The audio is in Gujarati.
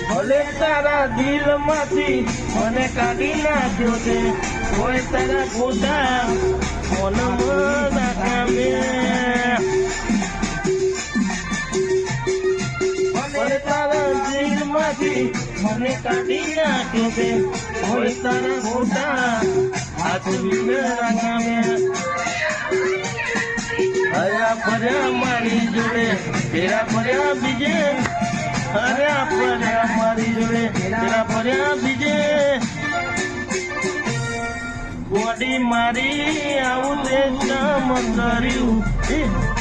ભલે તારા દિલમાંથી મને કાઢી નાખ્યો છે કોઈ તારા ખોટા મનમાં નાખામે ભલે તારા દિલમાંથી મને કાઢી નાખ્યો છે કોઈ તારા ખોટા હાથ નાખામે હર્યા ફર્યા મારી જોડે ફેરા ફર્યા બીજે હર્યા ફર્યા મારી જોડે ફેરા ફર્યા બીજે ગોડી મારી આવું તે કામ કર્યું